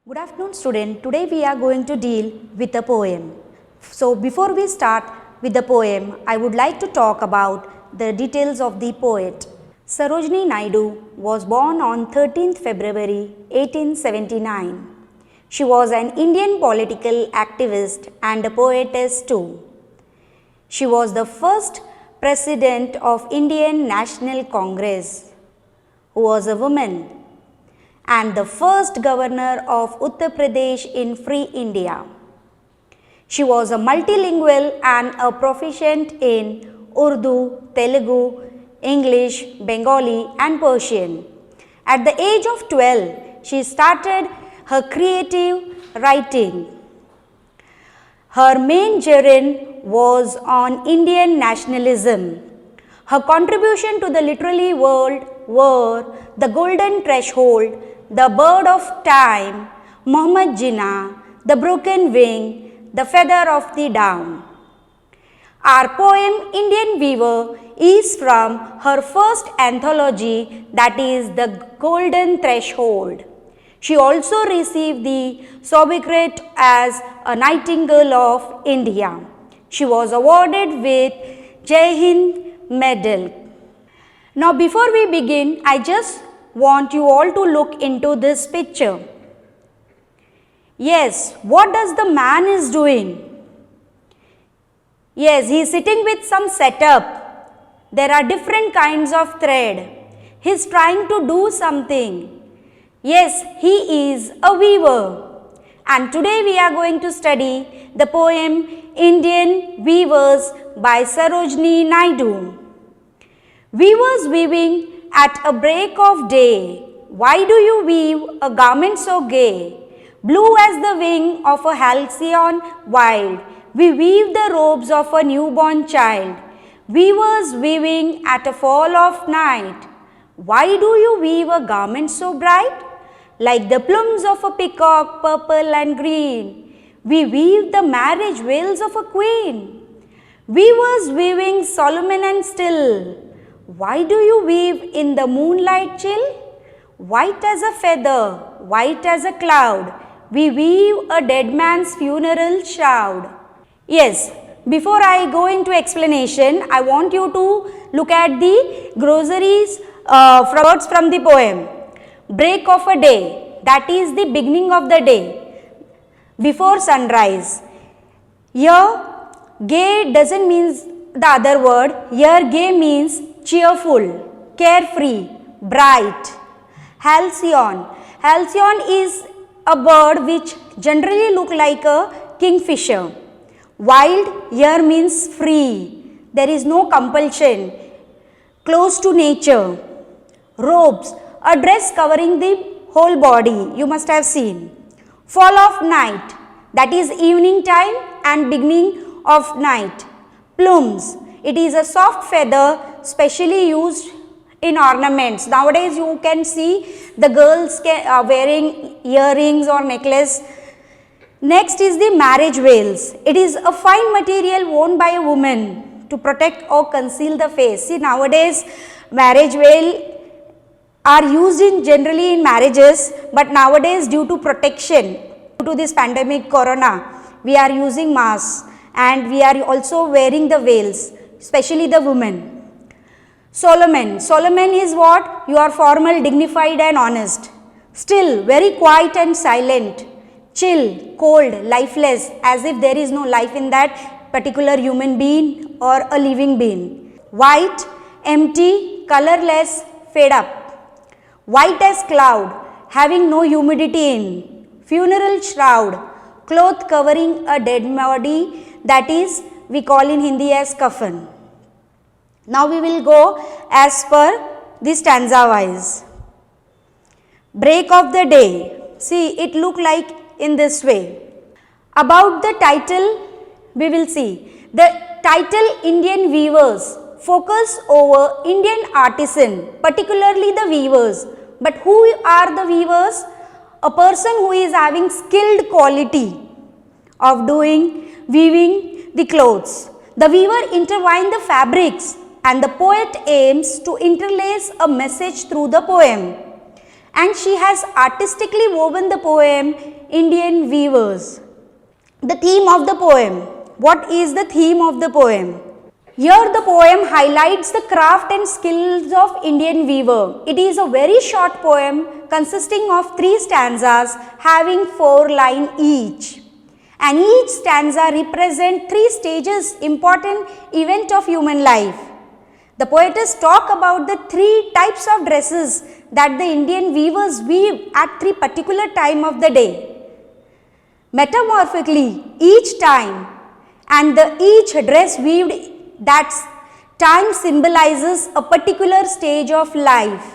Good afternoon student. Today we are going to deal with a poem. So before we start with the poem, I would like to talk about the details of the poet. Sarojini Naidu was born on 13th February 1879. She was an Indian political activist and a poetess too. She was the first president of Indian National Congress, who was a woman, and the first governor of Uttar Pradesh in free India. She was a multilingual and a proficient in Urdu, Telugu, English, Bengali and Persian. At the age of 12, she started her creative writing. Her main genre was on Indian nationalism. Her contribution to the literary world were The Golden Threshold, The Bird of Time, Muhammad Jinnah, The Broken Wing, The Feather of the Down. Our poem Indian Weaver is from her first anthology, that is The Golden Threshold. She also received the sobriquet as a Nightingale of India. She was awarded with Jai Hind Medal. Now before we begin, I just want you all to look into this picture. Yes, what does the man is doing? Yes, he is sitting with some setup. There are different kinds of thread. He is trying to do something. Yes, he is a weaver. And today we are going to study the poem Indian Weavers by Sarojini Naidu. Weavers weaving at a break of day, why do you weave a garment so gay? Blue as the wing of a halcyon wild, we weave the robes of a newborn child. Weavers weaving at a fall of night, why do you weave a garment so bright? Like the plumes of a peacock, purple and green, we weave the marriage veils of a queen. Weavers weaving Solomon and still, why do you weave in the moonlight chill? White as a feather, white as a cloud, we weave a dead man's funeral shroud. Yes, before I go into explanation, I want you to look at the glossaries words from the poem. Break of a day, that is the beginning of the day, before sunrise. Here, gay doesn't mean the other word. Here, gay means cheerful, carefree, bright. Halcyon. Halcyon is a bird which generally look like a kingfisher. Wild here means free. There is no compulsion. Close to nature. Robes, a dress covering the whole body. You must have seen. Fall of night, that is evening time and beginning of night. Plumes, it is a soft feather specially used in ornaments. Nowadays you can see the girls wearing earrings or necklace. Next is the marriage veils. It is a fine material worn by a woman to protect or conceal the face. See, nowadays marriage veil are used generally in marriages, but nowadays due to protection, due to this pandemic corona, we are using masks and we are also wearing the veils, especially the women. Solomon. Solomon is what? You are formal, dignified and honest. Still, very quiet and silent. Chill, cold, lifeless, as if there is no life in that particular human being or a living being. White, empty, colorless, fade up. White as cloud, having no humidity in. Funeral shroud, cloth covering a dead body, that is we call in Hindi as kafan. Now we will go as per the stanza wise. Break of the day. See, it look like in this way. About the title, we will see. The title Indian Weavers focus over Indian artisan, particularly the weavers. But who are the weavers? A person who is having skilled quality of weaving the clothes. The weaver intertwine the fabrics and the poet aims to interlace a message through the poem. and she has artistically woven the poem Indian Weavers. The theme of the poem. What is the theme of the poem? Here the poem highlights the craft and skills of Indian weaver. It is a very short poem consisting of 3 stanzas having 4 lines each. And each stanza represents 3 stages important event of human life. The poetess talk about the 3 types of dresses that the Indian weavers weave at 3 particular time of the day. Metamorphically each time, and each dress weaved that time symbolizes a particular stage of life.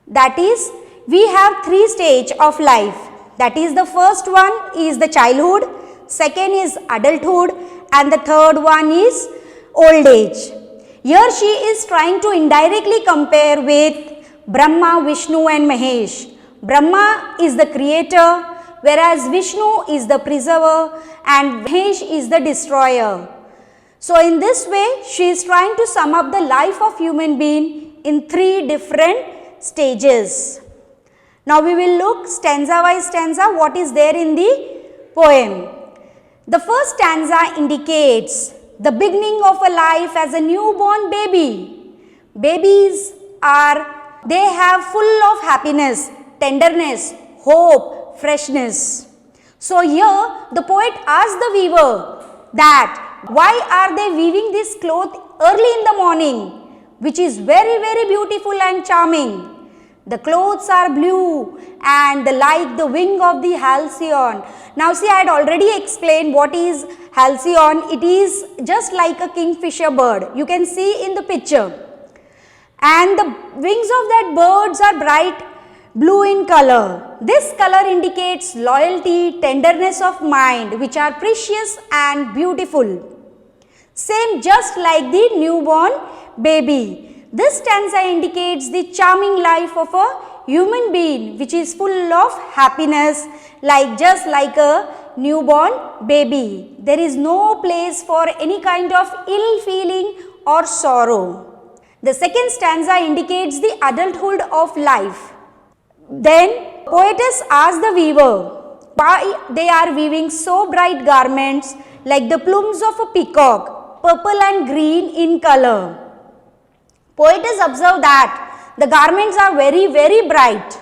That is, we have 3 stages of life. That is, the first one is the childhood, second is adulthood, and the third one is old age. Here she is trying to indirectly compare with Brahma, Vishnu and Mahesh. Brahma is the creator, whereas Vishnu is the preserver and Mahesh is the destroyer. So in this way, she is trying to sum up the life of human being in 3 different stages. Now we will look stanza by stanza what is there in the poem. The first stanza indicates the beginning of a life as a newborn baby. Babies they have full of happiness, tenderness, hope, freshness. So here the poet asks the weaver that why are they weaving this cloth early in the morning, which is very beautiful and charming. The clothes are blue and like the wing of the halcyon. Now see, I had already explained what is halcyon. It is just like a kingfisher bird. You can see in the picture. And the wings of that birds are bright blue in color. This color indicates loyalty, tenderness of mind, which are precious and beautiful. Same just like the newborn baby. This stanza indicates the charming life of a human being, which is full of happiness, just like a newborn baby. There is no place for any kind of ill feeling or sorrow. The second stanza indicates the adulthood of life. Then poetess asks the weaver why they are weaving so bright garments like the plumes of a peacock, purple and green in color. Poetess observed that the garments are very bright.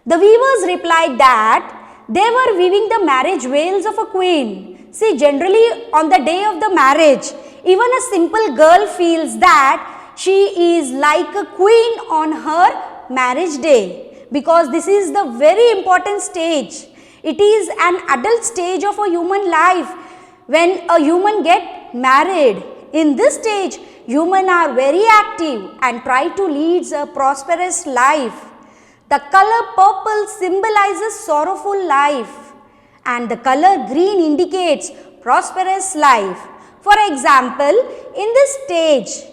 The weavers replied that they were weaving the marriage veils of a queen. See, generally on the day of the marriage, even a simple girl feels that she is like a queen on her marriage day, because this is the very important stage. It is an adult stage of a human life when a human get married. In this stage, humans are very active and try to lead a prosperous life. The color purple symbolizes sorrowful life and the color green indicates prosperous life. For example, in this stage,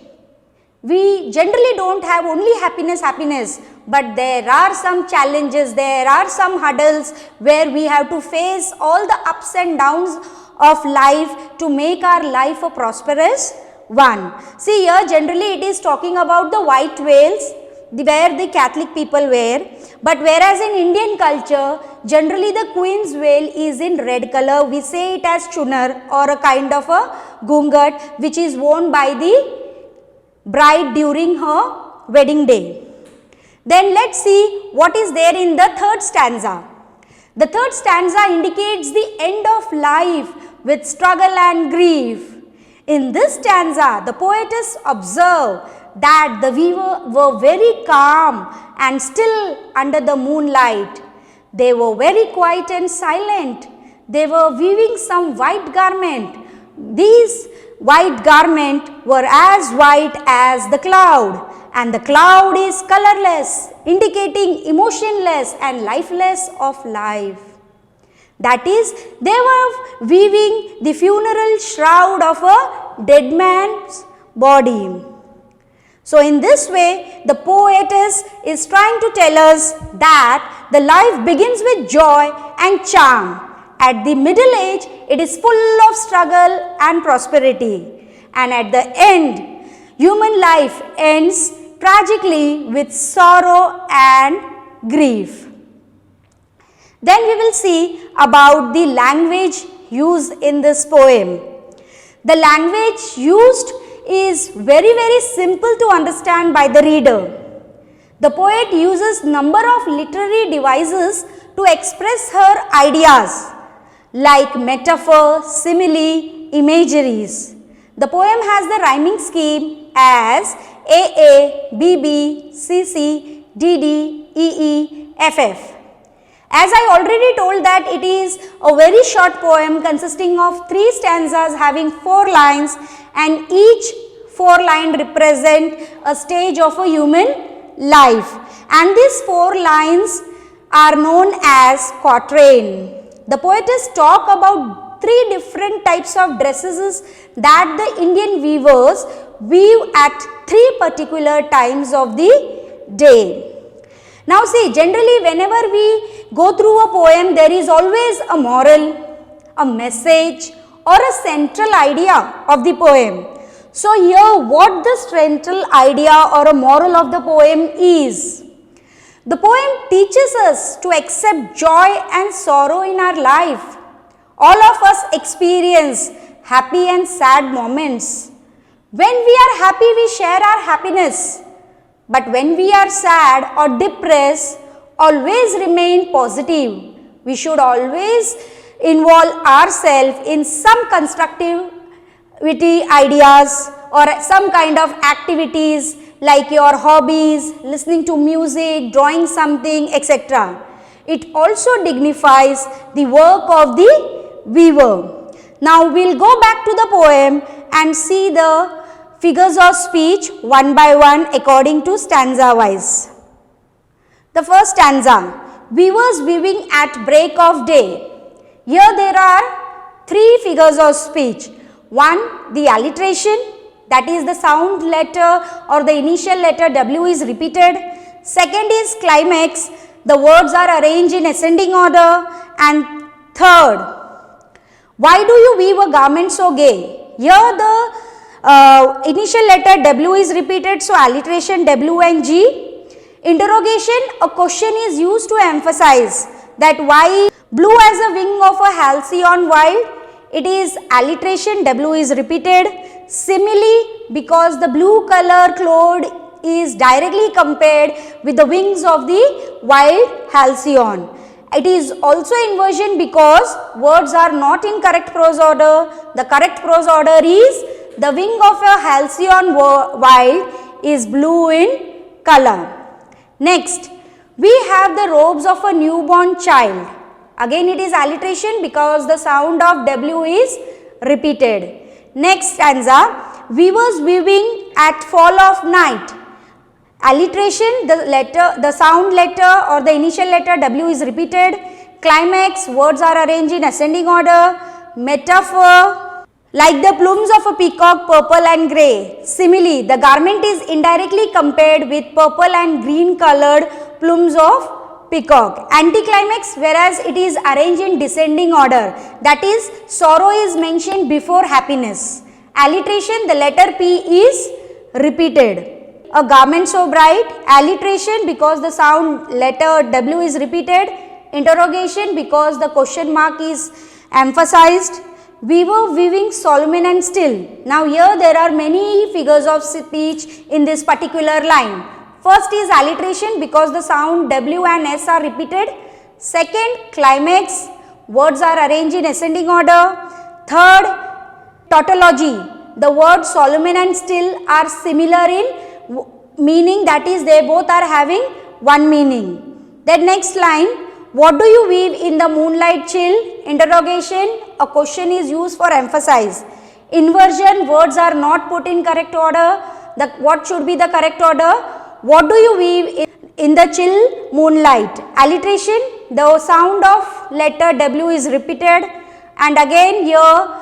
we generally don't have only happiness, but there are some challenges, there are some hurdles where we have to face all the ups and downs of life to make our life a prosperous one. See, here generally it is talking about the white veils where the Catholic people wear, but whereas in Indian culture generally the queen's veil is in red color. We say it as chunar or a kind of a gungat which is worn by the bride during her wedding day. Then let's see what is there in the third stanza. The third stanza indicates the end of life with struggle and grief. In this stanza, the poetess observed that the weaver were very calm and still under the moonlight. They were very quiet and silent. They were weaving some white garment. These white garments were as white as the cloud, and the cloud is colorless, indicating emotionless and lifeless of life. That is, they were weaving the funeral shroud of a dead man's body. So in this way, the poetess is trying to tell us that the life begins with joy and charm. At the middle age, it is full of struggle and prosperity. And at the end, human life ends tragically with sorrow and grief. Then we will see about the language used in this poem. The language used is very simple to understand by the reader. The poet uses number of literary devices to express her ideas like metaphor, simile, imageries. The poem has the rhyming scheme as AA, BB, CC, DD, EE, FF. As I already told that it is a very short poem consisting of 3 stanzas having 4 lines, and each 4 line represent a stage of a human life, and these 4 lines are known as quatrain. The poetess talk about 3 different types of dresses that the Indian weavers weave at 3 particular times of the day. Now see, generally whenever we go through a poem, there is always a moral, a message or a central idea of the poem. So here what the central idea or a moral of the poem is? The poem teaches us to accept joy and sorrow in our life. All of us experience happy and sad moments. When we are happy, we share our happiness. But when we are sad or depressed, always remain positive. We should always involve ourselves in some constructivity ideas or some kind of activities like your hobbies, listening to music, drawing something, etc. It also dignifies the work of the weaver. Now we will go back to the poem and see the figures of speech one by one according to stanza wise. The first stanza, weavers weaving at break of day. Here there are 3 figures of speech. One, the alliteration, that is the sound letter or the initial letter W is repeated. Second is climax, the words are arranged in ascending order. And third, why do you weave a garment so gay? Here the initial letter W is repeated, so alliteration W and G. Interrogation, a question is used to emphasize that why blue as a wing of a halcyon wild. It is alliteration, W is repeated. Simile, because the blue color cloud is directly compared with the wings of the wild halcyon. It is also inversion because words are not in correct prose order. The correct prose order is the wing of a halcyon wild is blue in color. Next, we have the robes of a newborn child. Again it is alliteration because the sound of W is repeated. Next stanza, weavers weaving at fall of night. Alliteration, the sound letter or the initial letter W is repeated. Climax, words are arranged in ascending order. Metaphor, like the plumes of a peacock, purple and grey. Simile, the garment is indirectly compared with purple and green colored plumes of peacock. Anticlimax, whereas it is arranged in descending order, that is sorrow is mentioned before happiness. Alliteration, the letter P is repeated. A garment so bright, alliteration because the sound letter W is repeated. Interrogation because the question mark is emphasized. Weaver weaving Solomon and still. Now here there are many figures of speech in this particular line. First is alliteration because the sound W and S are repeated. Second, climax, words are arranged in ascending order. Third, tautology, the words Solomon and still are similar in meaning, that is they both are having one meaning. Then next line, what do you weave in the moonlight chill? Interrogation, a question is used for emphasis. Inversion, words are not put in correct order. What should be the correct order? What do you weave in the chill moonlight? Alliteration, the sound of letter W is repeated, and again here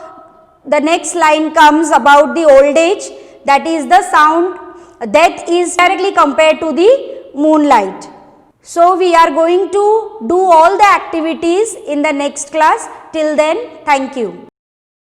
the next line comes about the old age, that is the sound that is directly compared to the moonlight. So we are going to do all the activities in the next class. Till then, thank you.